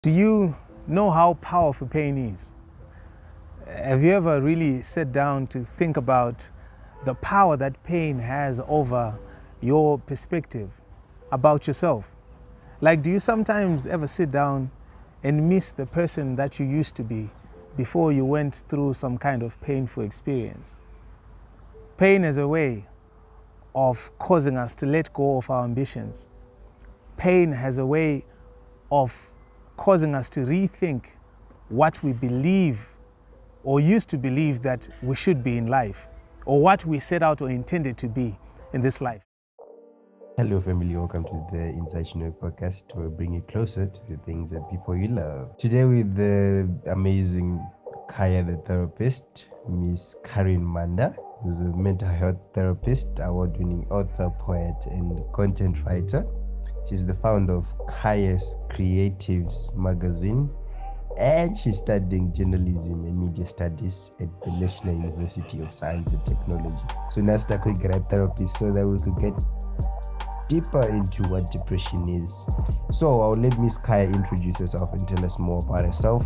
Do you know how powerful pain is? Have you ever really sat down to think about the power that pain has over your perspective about yourself? Like, do you sometimes ever sit down and miss the person that you used to be before you went through some kind of painful experience? Pain is a way of causing us to let go of our ambitions. Pain has a way of causing us to rethink what we believe or used to believe that we should be in life, or what we set out or intended to be in this life. Hello, family. Welcome to the Inside Chinook podcast. We'll bring you closer to the things and people you love. Today, with the amazing Khaya, the therapist, Miss Karin Manda, who's a mental health therapist, award-winning author, poet, and content writer. She's the founder of Kaya's Creatives magazine, and she's studying journalism and media studies at the National University of Science and Technology. So now stuck with a therapist so that we could get deeper into what depression is. So I'll let Miss Khaya introduce herself and tell us more about herself.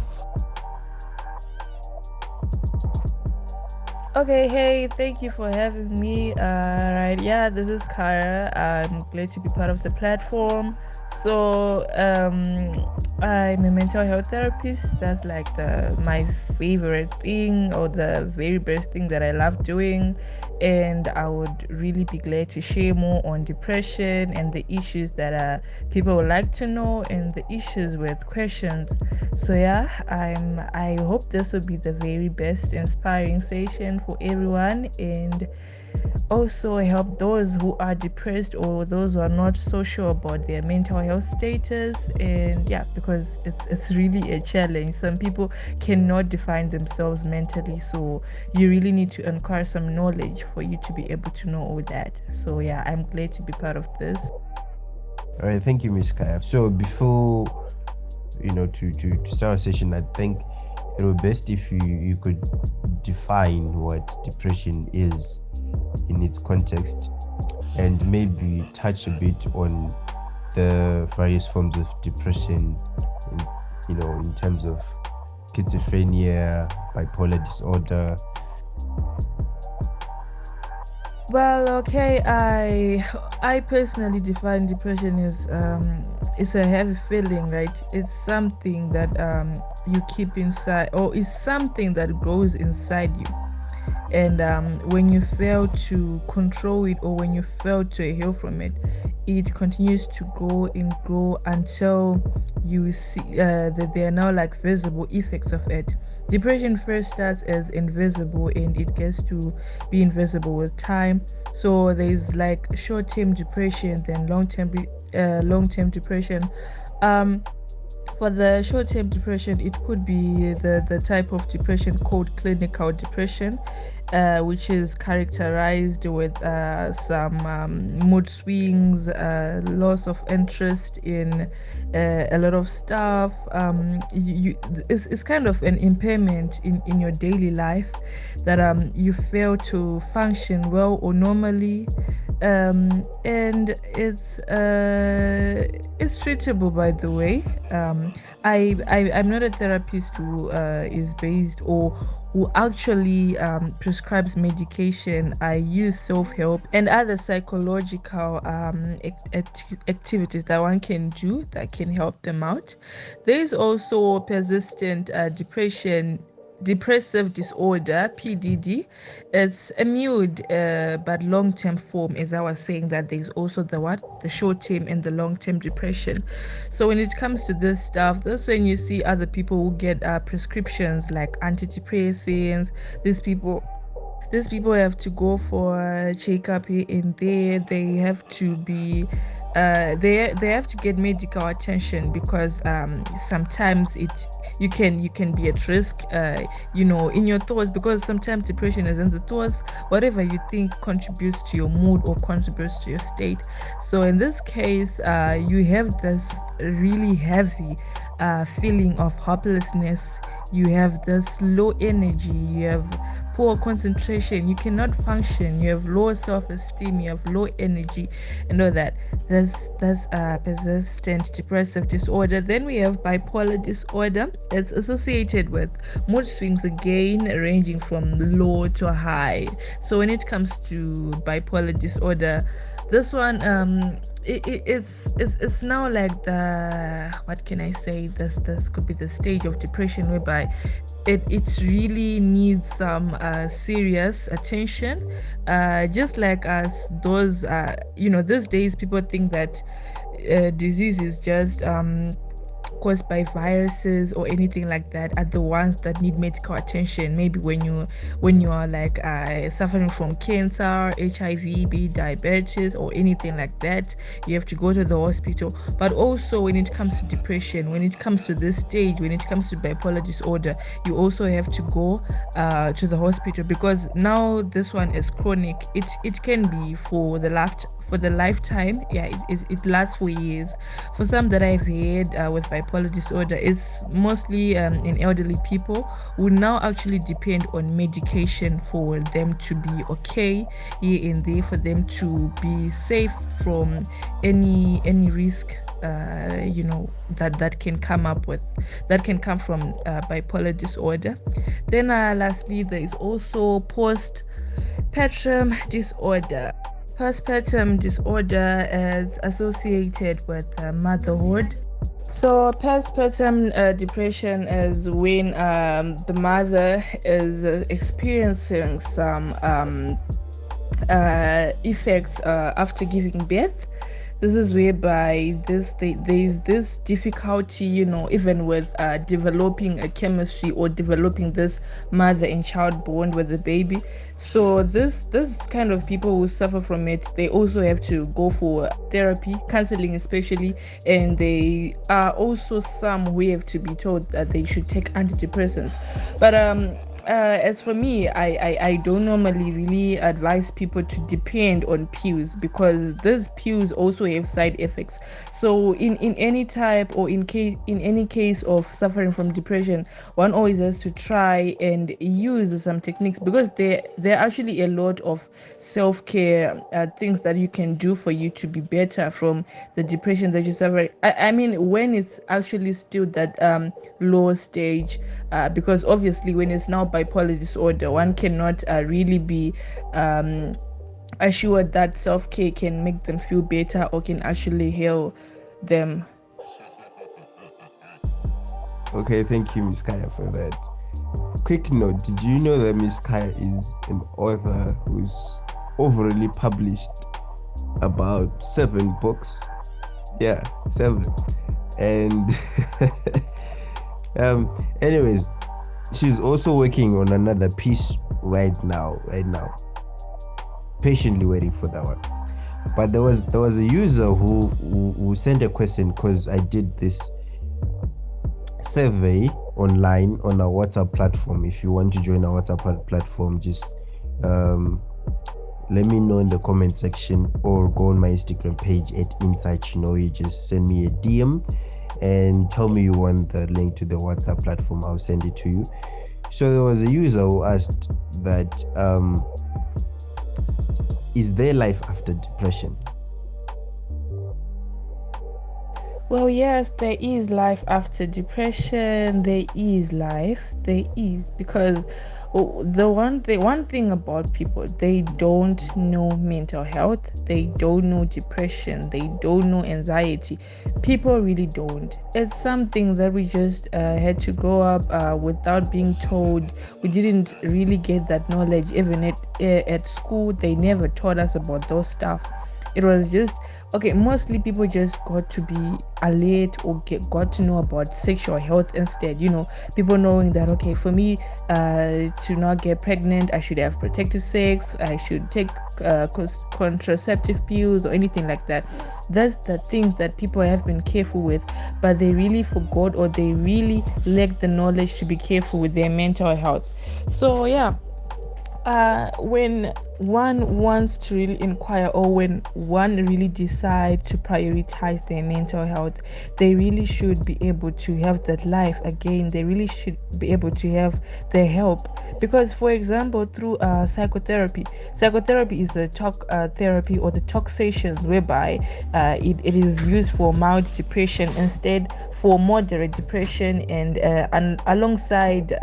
Okay, hey, thank you for having me. Right, yeah, this is Khaya. I'm glad to be part of the platform. So, I'm a mental health therapist. That's like my favorite thing, or the very best thing that I love doing. And I would really be glad to share more on depression and the issues that people would like to know, and the issues with questions. So yeah, I hope this will be the very best inspiring session for everyone, and also help those who are depressed or those who are not so sure about their mental health status. And yeah, because it's really a challenge. Some people cannot define themselves mentally, so you really need to acquire some knowledge for you to be able to know all that. So yeah, I'm glad to be part of this. All right, thank you, Miss Khaya. So before to start our session, I think it would be best if you could define what depression is in its context, and maybe touch a bit on the various forms of depression, in terms of schizophrenia, bipolar disorder. Well, okay, I personally define depression as it's a heavy feeling, right? It's something that you keep inside, or it's something that grows inside you. And when you fail to control it, or when you fail to heal from it, it continues to grow and grow until you see that there are now like visible effects of it. Depression first starts as invisible, and it gets to be invisible with time. So there's like short-term depression, then long-term depression. um for the short-term depression, it could be the type of depression called clinical depression, which is characterized with some mood swings, loss of interest in a lot of stuff. It's kind of an impairment in your daily life, that you fail to function well or normally. And it's treatable, by the way. I'm not a therapist who is based, or who actually prescribes medication. I use self-help and other psychological activities that one can do that can help them out. There's also persistent depressive disorder, PDD. It's a mild but long-term form, as I was saying, that there's also the short-term and the long-term depression. So when it comes to this stuff, that's when you see other people who get prescriptions like antidepressants. These people have to go for a checkup here and there. They have to be they have to get medical attention, because sometimes you can be at risk, in your thoughts, because sometimes depression is in the thoughts. Whatever you think contributes to your mood or contributes to your state. So in this case, you have this really heavy feeling of hopelessness. You have this low energy. You have poor concentration, you cannot function, you have low self-esteem, you have low energy, and all that. That's persistent depressive disorder. Then we have bipolar disorder. It's associated with mood swings, again ranging from low to high. So when it comes to bipolar disorder, this one it's now like the, what can I say, this could be the stage of depression whereby it really needs some serious attention, just like us those these days people think that disease is just caused by viruses or anything like that are the ones that need medical attention. Maybe when you are like suffering from cancer, HIV, be diabetes or anything like that, you have to go to the hospital. But also when it comes to depression, when it comes to this stage, when it comes to bipolar disorder, you also have to go to the hospital, because now this one is chronic. It can be for the lifetime. Yeah, it lasts for years. For some that I've heard with bipolar disorder, it's mostly in elderly people who now actually depend on medication for them to be okay here and there, for them to be safe from any risk that can come from bipolar disorder. Then lastly, there is also postpartum disorder. Postpartum disorder is associated with motherhood. So postpartum depression is when the mother is experiencing some effects after giving birth. This is whereby there is this difficulty, even with developing a chemistry or developing this mother and child bond with the baby. So this kind of people who suffer from it, they also have to go for therapy, counseling especially, and they are also some who have to be told that they should take antidepressants. But as for me, I don't normally really advise people to depend on pills, because these pills also have side effects. So in any type or in any case of suffering from depression, one always has to try and use some techniques, because there are actually a lot of self-care things that you can do for you to be better from the depression that you suffer. I mean, when it's actually still that low stage, because obviously when it's now bipolar disorder, one cannot really be assured that self-care can make them feel better or can actually heal them. Okay, thank you, Miss Kaya, for that. Quick note: did you know that Miss Kaya is an author who's overly published about 7 books? Yeah, 7. And anyways, she's also working on another piece right now, patiently waiting for that one. But there was a user who sent a question, because I did this survey online on our WhatsApp platform. If you want to join our WhatsApp platform, just let me know in the comment section, or go on my Instagram page at Insight. You just send me a DM and tell me you want the link to the WhatsApp platform. I'll send it to you. So there was a user who asked that is there life after depression? Well, yes, there is life after depression. There is life. There is, because the one thing about people, they don't know mental health. They don't know depression. They don't know anxiety. People really don't. It's something that we just had to grow up without being told. We didn't really get that knowledge. Even at school, they never taught us about those stuff. It was just okay. Mostly people just got to be alert or got to know about sexual health instead. People knowing that, okay, for me to not get pregnant, I should have protective sex, I should take contraceptive pills or anything like that. That's the things that people have been careful with, but they really forgot, or they really lack the knowledge to be careful with their mental health. So yeah, when one wants to really inquire, or when one really decide to prioritize their mental health, they really should be able to have that life again. They really should be able to have the help, because for example, through psychotherapy is a talk therapy, or the talk sessions, whereby it is used for mild depression instead for moderate depression, and alongside,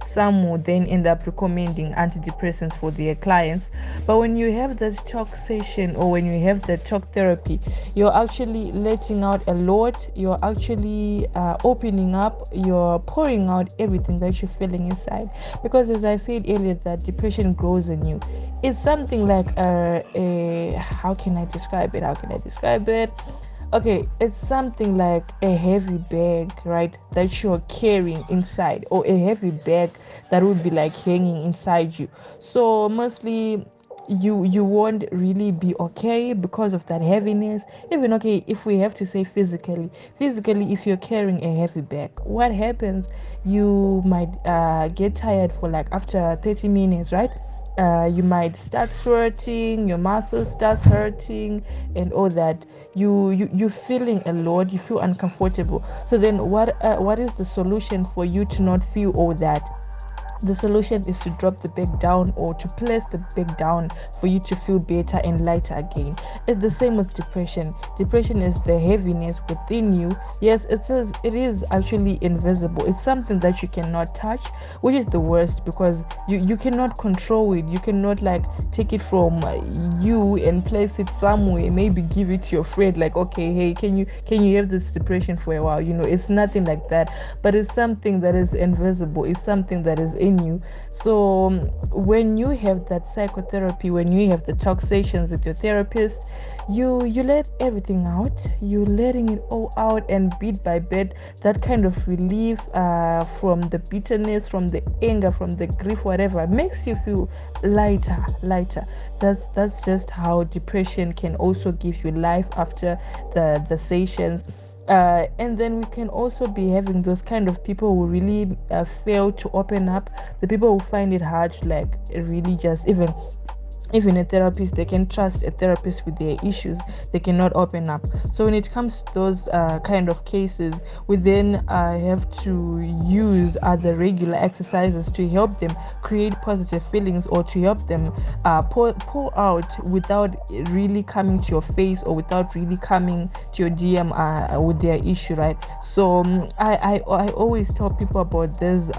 some will then end up recommending antidepressants for their clients. But when you have that talk session, or when you have the talk therapy, you're actually letting out a lot. You're actually opening up. You're pouring out everything that you're feeling inside. Because as I said earlier, that depression grows in you. It's something like a how can I describe it? How can I describe it? Okay, it's something like a heavy bag, right, that you're carrying inside, or a heavy bag that would be like hanging inside you. So mostly you won't really be okay because of that heaviness. Even, okay, if we have to say physically, if you're carrying a heavy bag, what happens? You might get tired for like after 30 minutes, right? You might start sweating, your muscles starts hurting, and all that. You're feeling a lot, you feel uncomfortable. So then what is the solution for you to not feel all that? The solution is to drop the bag down, or to place the bag down, for you to feel better and lighter again. It's the same with depression. Depression is the heaviness within you. Yes, it is actually invisible. It's something that you cannot touch, which is the worst, because you cannot control it. You cannot like take it from you and place it somewhere, maybe give it to your friend, like, okay, hey, can you have this depression for a while? It's nothing like that. But it's something that is invisible. It's something that is in you. So when you have that psychotherapy, when you have the talk sessions with your therapist, you let everything out. You letting it all out, and bit by bit, that kind of relief from the bitterness, from the anger, from the grief, whatever, makes you feel lighter. That's just how depression can also give you life after the sessions. And then we can also be having those kind of people who really fail to open up, the people who find it hard to like really just even a therapist, they can trust a therapist with their issues, they cannot open up. So when it comes to those kind of cases, we then have to use other regular exercises to help them create positive feelings, or to help them pour out without really coming to your face, or without really coming to your DM with their issue, right? So I always tell people about this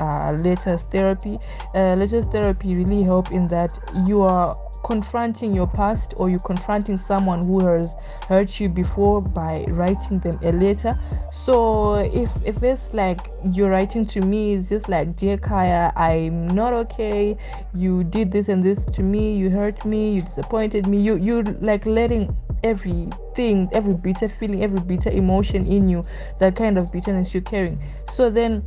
letters therapy. Letters therapy really help in that you are confronting your past, or you confronting someone who has hurt you before by writing them a letter. So if it's like you're writing to me, it's just like, dear Khaya, I'm not okay, you did this and this to me, you hurt me, you disappointed me, you like letting everything, every bitter feeling, every bitter emotion in you, that kind of bitterness you're carrying. So then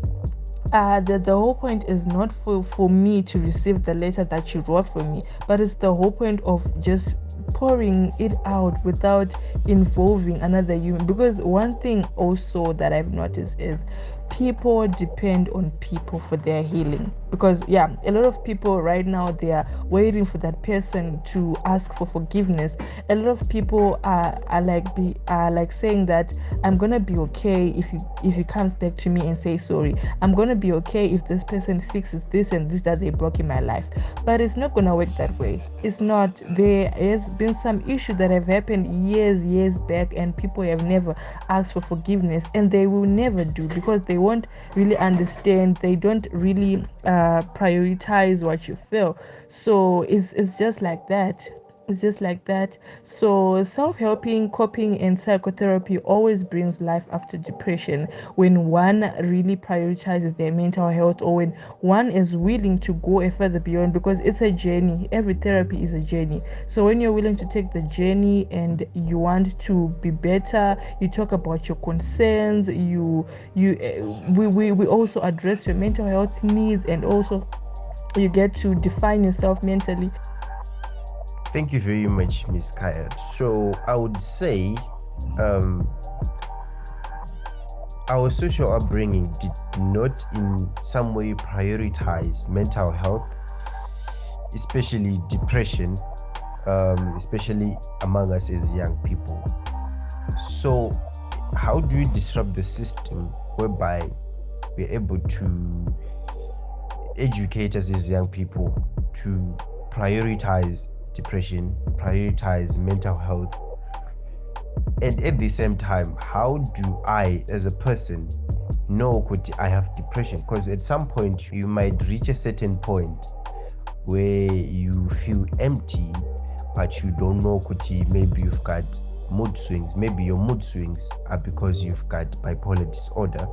the whole point is not for me to receive the letter that you wrote for me, but it's the whole point of just pouring it out without involving another human. Because one thing also that I've noticed is people depend on people for their healing. Because yeah, a lot of people right now, they are waiting for that person to ask for forgiveness. A lot of people are like saying that I'm gonna be okay if he comes back to me and say sorry. I'm gonna be okay if this person fixes this and this that they broke in my life. But it's not gonna work that way. It's not. There has been some issue that have happened years back, and people have never asked for forgiveness, and they will never do, because they won't really understand. They don't really prioritize what you feel. So it's just like that. It's just like that. So self-helping, coping, and psychotherapy always brings life after depression, when one really prioritizes their mental health, or when one is willing to go a further beyond, because it's a journey. Every therapy is a journey. So when you're willing to take the journey and you want to be better, you talk about your concerns, we also address your mental health needs, and also you get to define yourself mentally. Thank you very much, Miss Khaya. So I would say our social upbringing did not in some way prioritize mental health, especially depression, especially among us as young people. So, how do we disrupt the system whereby we're able to educate us as young people to prioritize depression, prioritize mental health, and at the same time, how do I, as a person, know could I have depression? Because at some point, you might reach a certain point where you feel empty, but you don't know could maybe you've got mood swings. Maybe your mood swings are because you've got bipolar disorder,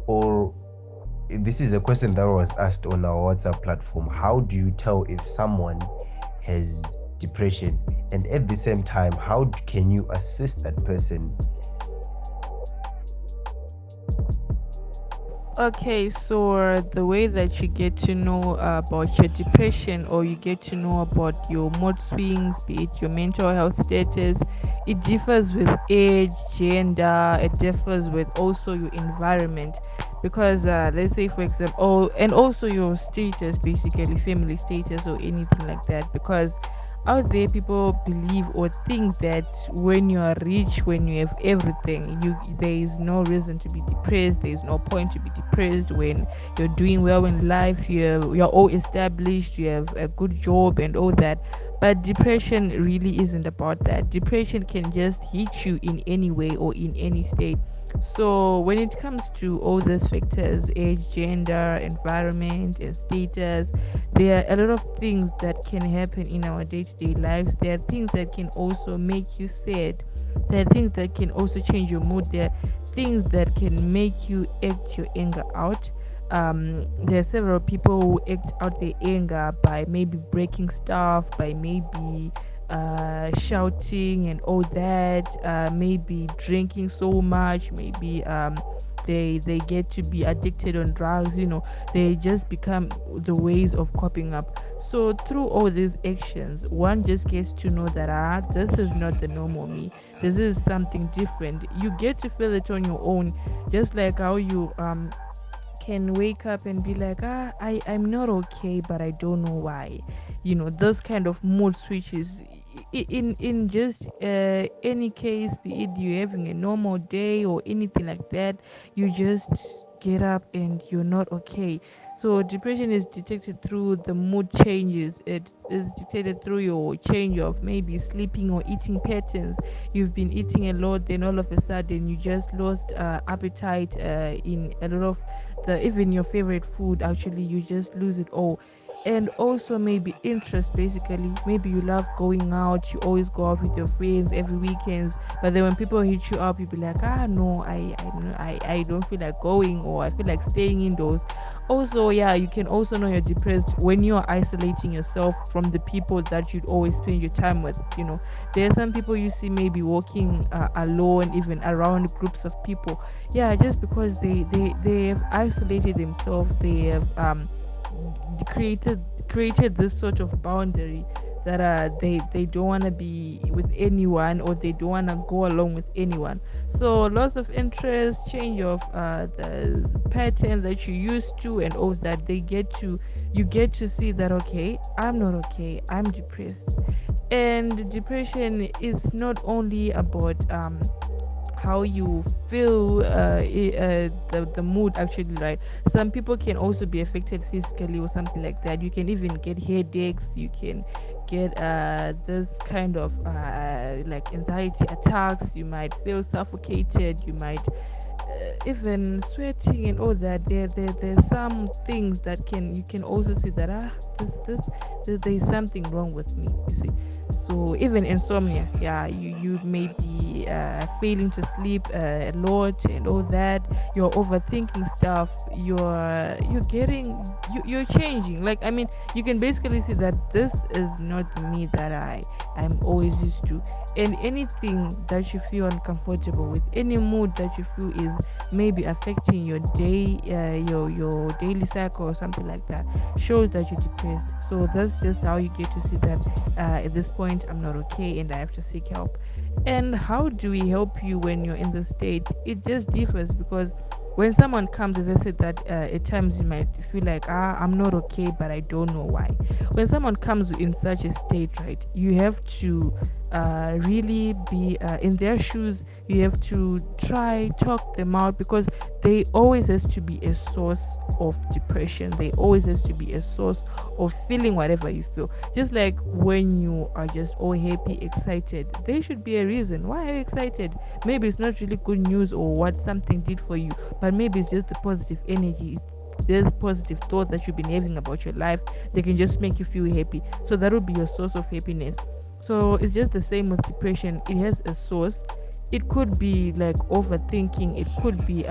or this is a question that was asked on our WhatsApp platform. How do you tell if someone has depression? And at the same time, how can you assist that person? Okay, so the way that you get to know about your depression, or you get to know about your mood swings, be it your mental health status, it differs with age, gender, it differs with also your environment. Because let's say, for example, oh, and also your status, basically family status or anything like that. Because out there, people believe or think that when you are rich, when you have everything, you there is no reason to be depressed. There is no point to be depressed when you're doing well in life. You're all established. You have a good job and all that. But depression really isn't about that. Depression can just hit you in any way or in any state. So when it comes to all these factors, age, gender, environment, and status, there are a lot of things that can happen in our day-to-day lives. There are things that can also make you sad. There are things that can also change your mood. There are things that can make you act your anger out. There are several people who act out their anger by maybe breaking stuff, by maybe shouting and all that, maybe drinking so much, maybe they get to be addicted on drugs. They just become the ways of coping up. So through all these actions, one just gets to know that this is not the normal me. This is something different. You get to feel it on your own, just like how you can wake up and be like, I'm not okay, but I don't know why. Those kind of mood switches. In just any case, be it you having a normal day or anything like that, you just get up and you're not okay. So depression is detected through the mood changes. It is detected through your change of maybe sleeping or eating patterns. You've been eating a lot, then all of a sudden you just lost appetite in a lot of the even your favorite food. Actually, you just lose it all. And also maybe interest, basically. Maybe you love going out, you always go out with your friends every weekends, but then when people hit you up, you be like, no, I don't feel like going, or I feel like staying indoors. Also, yeah, you can also know you're depressed when you're isolating yourself from the people that you'd always spend your time with. There are some people you see maybe walking alone, even around groups of people. Yeah, just because they have isolated themselves. They have created this sort of boundary that they don't want to be with anyone, or they don't want to go along with anyone. So loss of interest, change of the pattern that you used to, and all that, you get to see that, okay, I'm not okay, I'm depressed. And depression is not only about how you feel, the mood, actually, right? Some people can also be affected physically or something like that. You can even get headaches, you can get this kind of like anxiety attacks, you might feel suffocated, you might even sweating and all that. There's some things that you can also see that there's something wrong with me, you see. So even insomnia, yeah, you may be failing to sleep a lot and all that. You're overthinking stuff. You're changing. Like, I mean, you can basically see that this is not the me that I'm always used to. And anything that you feel uncomfortable with, any mood that you feel is maybe affecting your day, your daily cycle or something like that, shows that you're depressed. So that's just how you get to see that at this point I'm not okay and I have to seek help. And how do we help you when you're in the state? It just differs, because when someone comes, as I said, that at times you might feel like, I'm not okay, but I don't know why. When someone comes in such a state, right, you have to really be in their shoes. You have to try talk them out, because they always has to be a source of depression. They always has to be a source of feeling whatever you feel. Just like when you are just all happy, excited, there should be a reason why are you excited. Maybe it's not really good news or what something did for you, but maybe it's just the positive energy. There's positive thoughts that you've been having about your life. They can just make you feel happy. So that would be your source of happiness. So it's just the same with depression. It has a source. It could be like overthinking. It could be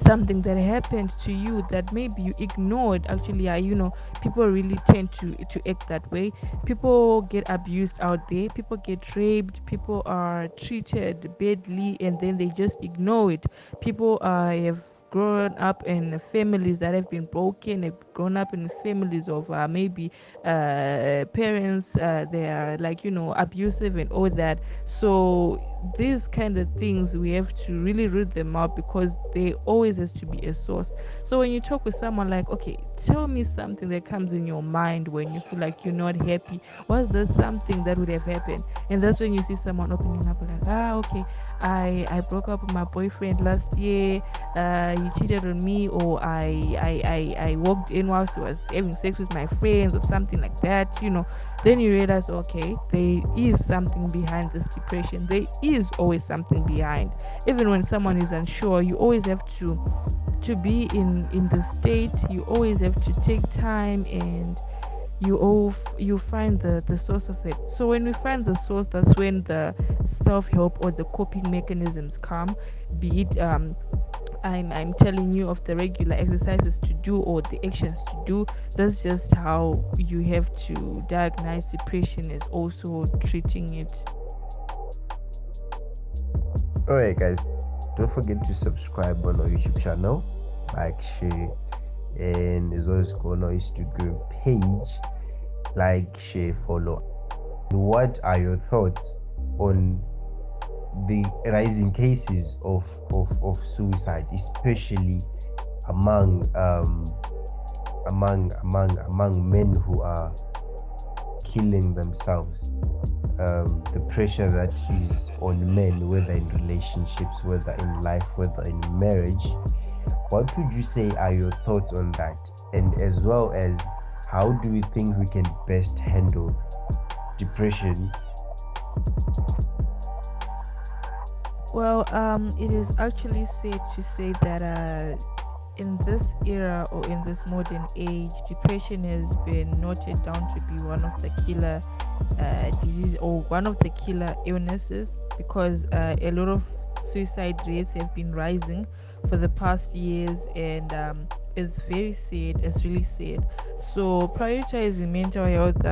something that happened to you that maybe you ignored. Actually, people really tend to act that way. People get abused out there, people get raped, people are treated badly, and then they just ignore it. People have grown up in families that have been broken, have grown up in families of maybe parents, they are like abusive and all that. So these kind of things, we have to really root them out, because there always has to be a source. So when you talk with someone, like, okay, tell me something that comes in your mind when you feel like you're not happy. What's the something that would have happened? And that's when you see someone opening up like, okay, I broke up with my boyfriend last year. He cheated on me, or I walked in whilst I was having sex with my friends, or something like that. Then you realize, okay, there is something behind this depression. There is always something behind. Even when someone is unsure, you always have to be in the state. You always have to take time, and you find the source of it. So when we find the source, that's when the self-help or the coping mechanisms come. Be it I'm telling you of the regular exercises to do or the actions to do. That's just how you have to diagnose depression, is also treating it. Alright, guys, don't forget to subscribe on our YouTube channel, like, share, and as well as go on our Instagram page, like, share, follow. What are your thoughts on the rising cases of suicide, especially among men who are killing themselves? The pressure that is on men, whether in relationships, whether in life, whether in marriage. What would you say are your thoughts on that? And as well as, how do we think we can best handle depression? Well, it is actually safe to say that in this era, or in this modern age, depression has been noted down to be one of the killer disease, or one of the killer illnesses, because a lot of suicide rates have been rising for the past years, and it's very sad. It's really sad. So prioritizing mental health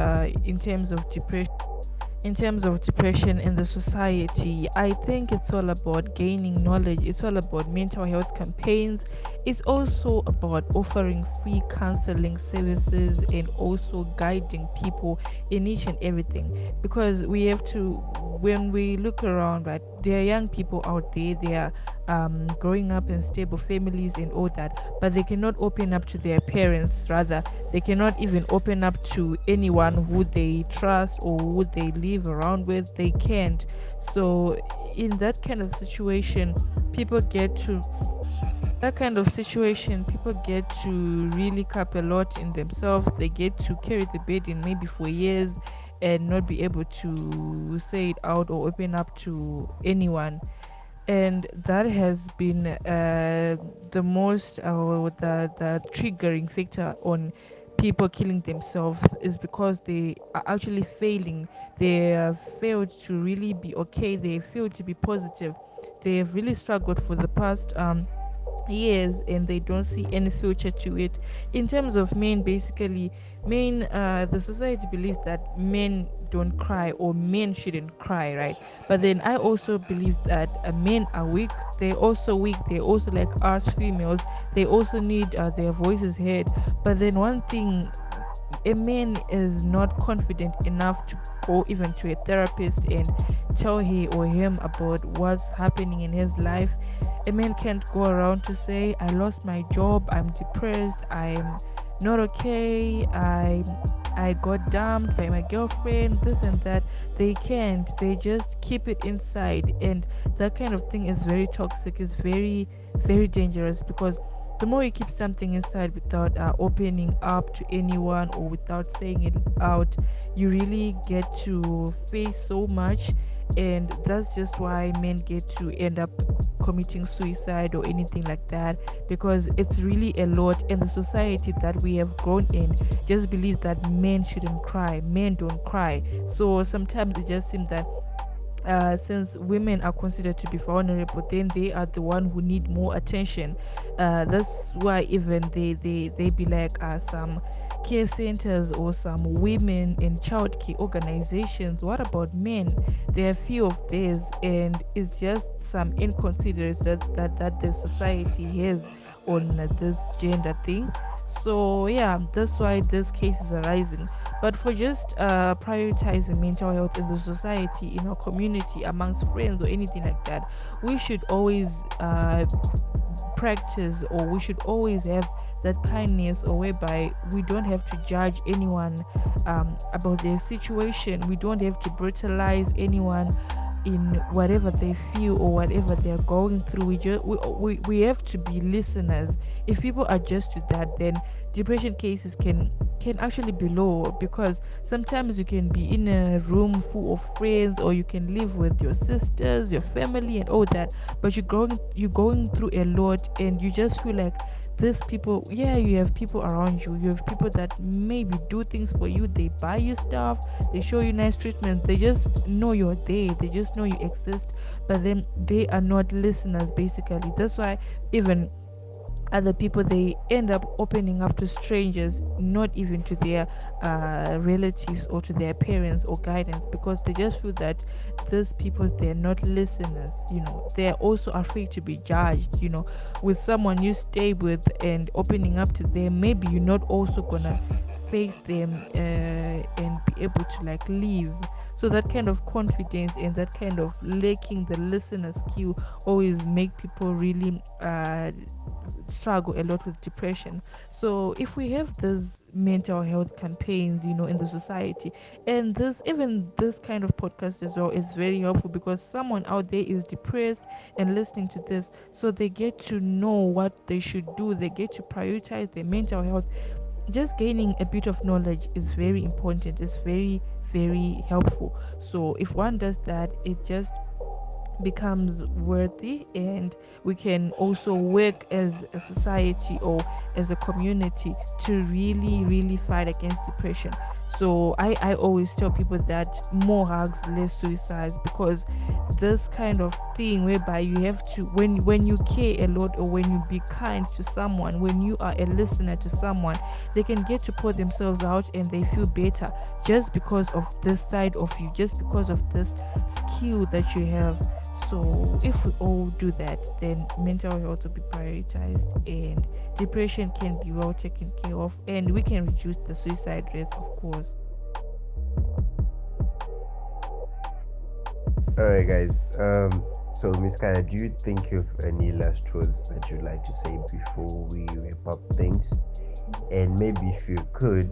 in terms of depression in the society, I think it's all about gaining knowledge. It's all about mental health campaigns. It's also about offering free counseling services, and also guiding people in each and everything. Because we have to, when we look around, right, there are young people out there, they are growing up in stable families and all that, but they cannot open up to their parents. Rather, they cannot even open up to anyone who they trust or who they live around with. They can't. So in people get to people get to really cap a lot in themselves. They get to carry the burden maybe for years, and not be able to say it out or open up to anyone. And that has been the most, or the triggering factor on people killing themselves, is because they are actually failing. They have failed to really be okay. They have failed to be positive. They have really struggled for the past years, and they don't see any future to it. In terms of men, basically, the society believes that men don't cry, or men shouldn't cry, right? But then I also believe that men are weak. They're also weak. They're also like us females. They also need their voices heard. But then one thing, a man is not confident enough to go even to a therapist and tell her or him about what's happening in his life. A man can't go around to say, I lost my job, I'm depressed, I'm not okay, I got dumped by my girlfriend, this and that. They can't. They just keep it inside, and that kind of thing is very toxic. It's very, very dangerous, because the more you keep something inside without opening up to anyone or without saying it out, you really get to face so much. And that's just why men get to end up committing suicide or anything like that, because it's really a lot. And the society that we have grown in just believes that men shouldn't cry, men don't cry. So sometimes it just seems that since women are considered to be vulnerable, then they are the one who need more attention. That's why even they be like some care centers or some women in child care organizations. What about men? There are few of theirs, and it's just some inconsiderate that the society has on this gender thing. So yeah, that's why these cases are rising. But for just prioritizing mental health in the society, in our community, amongst friends, or anything like that, we should always practice, or we should always have that kindness, or whereby we don't have to judge anyone about their situation. We don't have to brutalize anyone in whatever they feel or whatever they're going through. We have to be listeners. If people adjust to that, then depression cases can actually be low, because sometimes you can be in a room full of friends, or you can live with your sisters, your family, and all that, but you're going through a lot, and you just feel like these people, yeah, you have people around you, you have people that maybe do things for you, they buy you stuff, they show you nice treatments, they just know you're there, they just know you exist, but then they are not listeners basically. That's why even other people, they end up opening up to strangers, not even to their relatives or to their parents or guidance, because they just feel that these people, they're not listeners. They're also afraid to be judged. With someone you stay with and opening up to them, maybe you're not also gonna face them and be able to like leave. So that kind of confidence and that kind of lacking the listener skill always make people really struggle a lot with depression. So if we have these mental health campaigns, in the society, and this kind of podcast as well is very helpful, because someone out there is depressed and listening to this, so they get to know what they should do, they get to prioritize their mental health. Just gaining a bit of knowledge is very important, it's very, very helpful. So if one does that, it just becomes worthy, and we can also work as a society or as a community to really, really fight against depression. So I always tell people that more hugs, less suicides, because this kind of thing whereby you have to, when you care a lot, or when you be kind to someone, when you are a listener to someone, they can get to pour themselves out and they feel better, just because of this side of you, just because of this skill that you have. So if we all do that, then mental health will be prioritized, and depression can be well taken care of, and we can reduce the suicide rates, of course. All right, guys. So Miss Kaya, do you think you have any last words that you'd like to say before we wrap up things? And maybe if you could,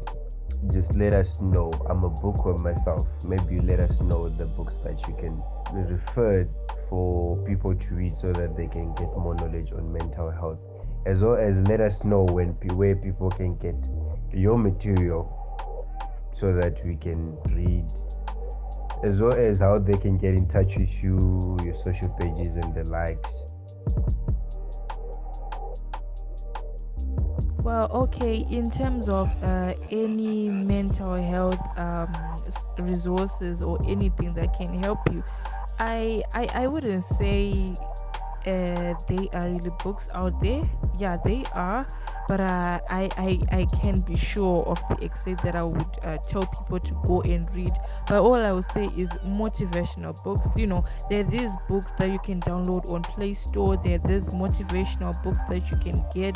just let us know. I'm a bookworm myself. Maybe you let us know the books that you can refer for people to read, so that they can get more knowledge on mental health, as well as let us know where people can get your material, so that we can read, as well as how they can get in touch with you, your social pages and the likes. Well, okay, in terms of any mental health resources or anything that can help you, I wouldn't say they are really books out there. Yeah, they are, but I can't be sure of the extent that I would tell people to go and read. But all I would say is motivational books. There are these books that you can download on Play Store. There are these motivational books that you can get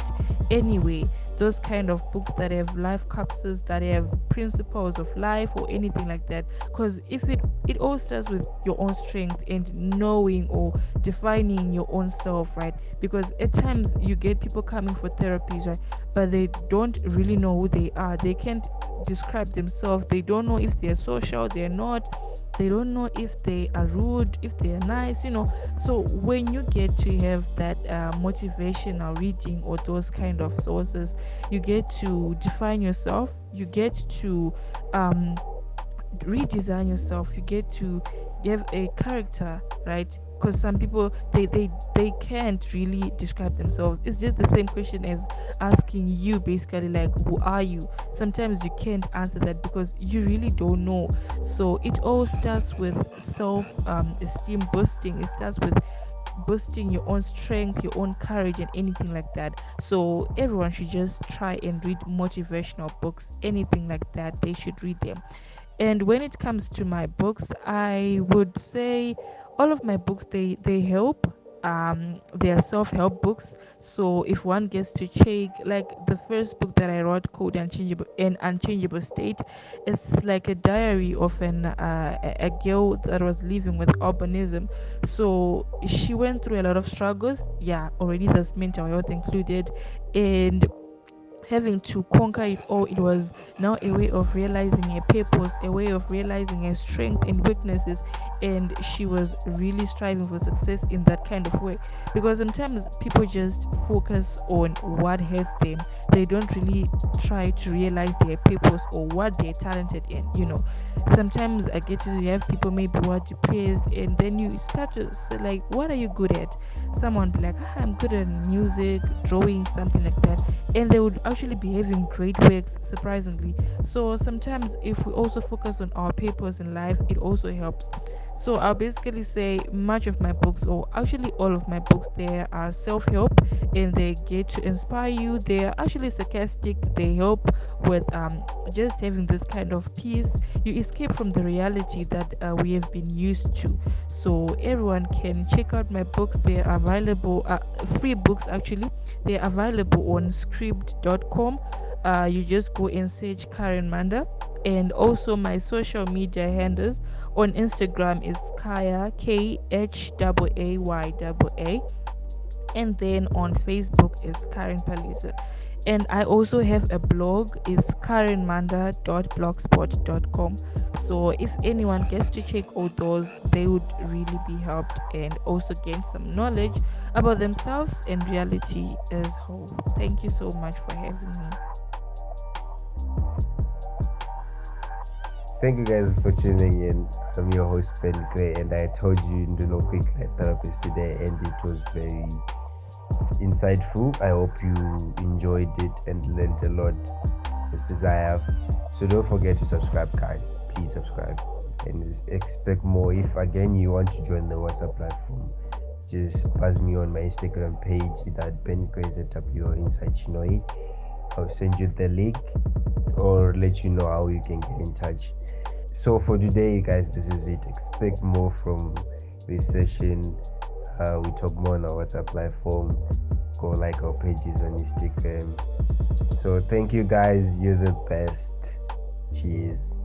anyway. Those kind of books that have life capsules, that have principles of life or anything like that. Because if it all starts with your own strength and knowing or defining your own self, right? Because at times you get people coming for therapies, right, but they don't really know who they are. They can't describe themselves. They don't know if they're social, they're not. They don't know if they are rude, if they are nice, so when you get to have that motivational reading or those kind of sources, you get to define yourself, you get to um redesign yourself, you get to give a character, right? Because some people, they can't really describe themselves. It's just the same question as asking you, basically, like, who are you? Sometimes you can't answer that because you really don't know. So it all starts with self esteem boosting. It starts with boosting your own strength, your own courage, and anything like that. So everyone should just try and read motivational books, anything like that. They should read them. And when it comes to my books, I would say all of my books, they help. They are self-help books. So if one gets to check, like the first book that I wrote, Code Unchangeable State, it's like a diary of a girl that was living with albinism. So she went through a lot of struggles. Yeah, already there's mental health included, and having to conquer it all, it was now a way of realizing her purpose, a way of realizing her strength and weaknesses, and she was really striving for success in that kind of way. Because sometimes people just focus on what hurts them, they don't really try to realize their purpose or what they're talented in. Sometimes I get to have people maybe who are depressed, and then you start to say, like, what are you good at? Someone be like, I'm good at music, drawing, something like that, and they would actually be having great works, surprisingly. So sometimes if we also focus on our purpose in life, it also helps. So I'll basically say much of my books, or actually all of my books, they are self-help, and they get to inspire you. They are actually sarcastic. They help with just having this kind of peace. You escape from the reality that we have been used to. So everyone can check out my books. They are available, free books actually. They're available on script.com. You just go and search Karen Manda. And also my social media handles on Instagram is Khaya, KHAAYAA, and then on Facebook is Karen Palisa. And I also have a blog, is karenmanda.blogspot.com. So if anyone gets to check all those, they would really be helped and also gain some knowledge about themselves and reality as whole. Thank you so much for having me. Thank you guys for tuning in. I'm your host Ben Gray, and I told you Ndulo Quick Therapist today, and it was very insightful. I hope you enjoyed it and learned a lot, just as I have. So don't forget to subscribe, guys. Please subscribe and expect more. If again you want to join the WhatsApp platform, just buzz me on my Instagram page, that Ben Gray ZW Inside Chinoi. I'll send you the link or let you know how you can get in touch. So for today, guys, this is it. Expect more from this session. We talk more on our WhatsApp platform. Go like our pages on Instagram. So thank you, guys. You're the best. Cheers.